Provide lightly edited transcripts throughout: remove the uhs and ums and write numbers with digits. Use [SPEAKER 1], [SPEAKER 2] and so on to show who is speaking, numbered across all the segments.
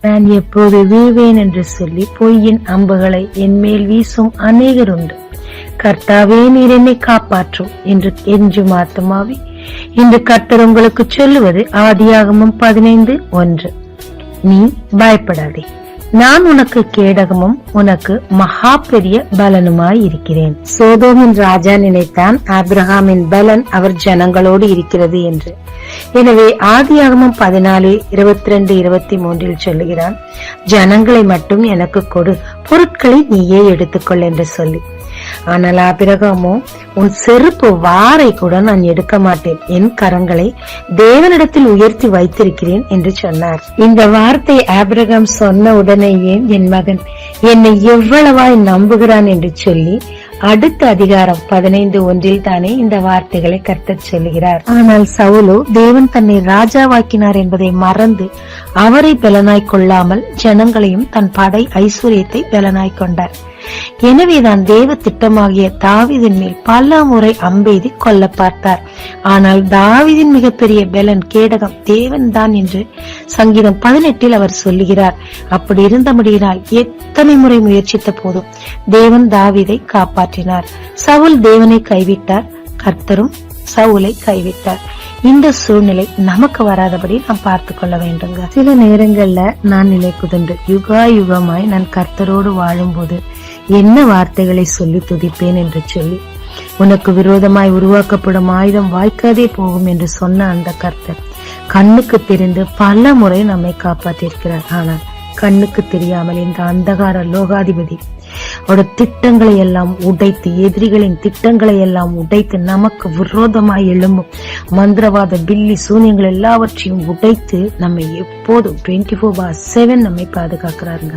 [SPEAKER 1] நான் எப்போது வீழ்வேன் என்று சொல்லி பொய்யின் அம்புகளை என் மேல் வீசும் அநேகர் உண்டு. கர்த்தாவே, நீர் என்னை காப்பாற்றும் என்று எஞ்சும் ஆத்துமாவே, இன்று கர்த்தர் உங்களுக்கு சொல்லுவது ஆதியாகமம் 15:1. நீ பயப்படாதே, நான் உனக்கு கேடகமும் உனக்கு மகா பெரிய பலனுமாய் இருக்கிறேன். சோதோமின் ராஜா நினைத்தான் ஆபிரகாமின் பலன் அவர் ஜனங்களோடு இருக்கிறது என்று. எனவே ஆதியாகமம் 14:22-23 சொல்லுகிறான், ஜனங்களை மட்டும் எனக்கு கொடு, பொருட்களை நீயே எடுத்துக்கொள் என்று சொல்லி. ஆனால் ஆபிரகாமோ, உன் செருப்பு வாரை கூட நான் எடுக்க மாட்டேன், என் கரங்களை தேவனிடத்தில் உயர்த்தி வைத்திருக்கிறேன் என்று சொன்னார். இந்த வார்த்தை ஆபிரகாம் சொன்ன உடனேயே என் மகன் என்னை எவ்வளவாய் நம்புகிறான் என்று சொல்லி அடுத்த அதிகாரம் 15:1 தானே இந்த வார்த்தைகளை கர்த்தர் சொல்லுகிறார். ஆனால் சவுலோ தேவன் தன்னை ராஜாவாக்கினார் என்பதை மறந்து அவரை பலனாய் கொள்ளாமல் ஜனங்களையும் தன் படை ஐஸ்வர்யத்தை பலனாய் கொண்டார். எனவேதான் தேவ திட்டமாகிய தாவீதின் மேல் பல முறை அம்பெய்தி கொல்ல பார்த்தார். ஆனால் தாவீதின் மிகப்பெரிய பலன் கேடகம் தேவன் தான் என்று சங்கீதம் 18 அவர் சொல்லுகிறார். அப்படி இருந்தபடியினால் எத்தனை முறை முயற்சித்த போதும் தேவன் தாவீதை காப்பாற்றினார். சவுல் தேவனை கைவிட்டார், கர்த்தரும் சவுலை கைவிட்டார். இந்த சூழ்நிலை நமக்கு வராதபடி நாம் பார்த்து கொள்ள வேண்டுங்க. சில நேரங்கள்ல நான் நினைப்பதுண்டு, யுகா யுகமாய் நான் கர்த்தரோடு வாழும்போது என்ன வார்த்தைகளை சொல்லி துதிப்பேன் என்று சொல்லி. உனக்கு விரோதமாய் உருவாக்கப்படும் ஆயுதம் வாய்க்காதே போகும் என்று சொன்ன அந்த கர்த்தர் கண்ணுக்கு தெரிந்து பல முறை நம்மை காப்பாற்றியிருக்கிறார். ஆனால் கண்ணுக்கு தெரியாமல் இந்த அந்தகார லோகாதிபதி அவருடைய திட்டங்களை எல்லாம் உடைத்து, எதிரிகளின் திட்டங்களை எல்லாம் உடைத்து, நமக்கு விரோதமாய் எழும்பும் மந்திரவாத பில்லி சூனியங்கள் எல்லாவற்றையும் உடைத்து நம்மை எப்போதும் 24/7 நம்மை பாதுகாக்கிறாருங்க.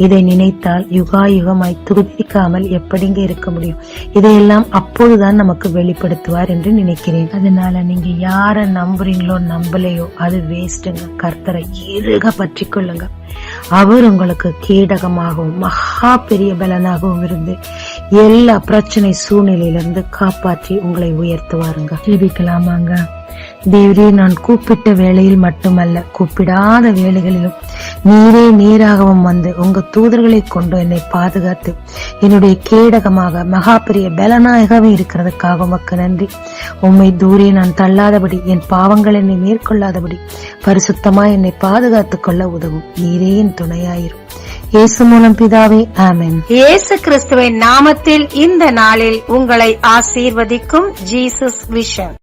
[SPEAKER 1] இதை நினைத்தால் யுகா யுகமாய் துதிக்காமல் எப்படிங்க இருக்க முடியும்? இதையெல்லாம் அப்போதுதான் நமக்கு வெளிப்படுத்துவார் என்று நினைக்கிறேன். அதனால நீங்க யார நம்புறீங்களோ நம்பலையோ அது வேஸ்டுங்க. கர்த்தரை இறுக பற்றி கொள்ளுங்க. அவர் உங்களுக்கு கீடகமாகவும் மகா பெரிய பலனாகவும் இருந்து எல்லா பிரச்சனை சூழ்நிலையிலிருந்து காப்பாற்றி உங்களை உயர்த்துவாருங்க. ஜெபிக்கலாமாங்க. தேவரே, நான் கூப்பிட்ட வேளையில் மட்டுமல்ல, கூப்பிடாத வேளைகளிலும் நீரே நீராகவும் வந்து உங்க தூதர்களை கொண்டு என்னை பாதுகாத்து என்னுடைய கேடகமாக மகா பெரிய பலனாகவே இருக்கிறதுக்காக உமக்கு நன்றி. உம்மை தூரே நான் தள்ளாதபடி, என் பாவங்கள் என்னை மேற்கொள்ளாதபடி பரிசுத்தமாய் என்னை பாதுகாத்துக் கொள்ள உதவும். நீரே என் துணையாயிரும். இயேசு மூலம் பிதாவே, ஆமென்.
[SPEAKER 2] இயேசு கிறிஸ்துவின் நாமத்தில் இந்த நாளில் உங்களை ஆசீர்வதிக்கும் ஜீசஸ் விஷன்.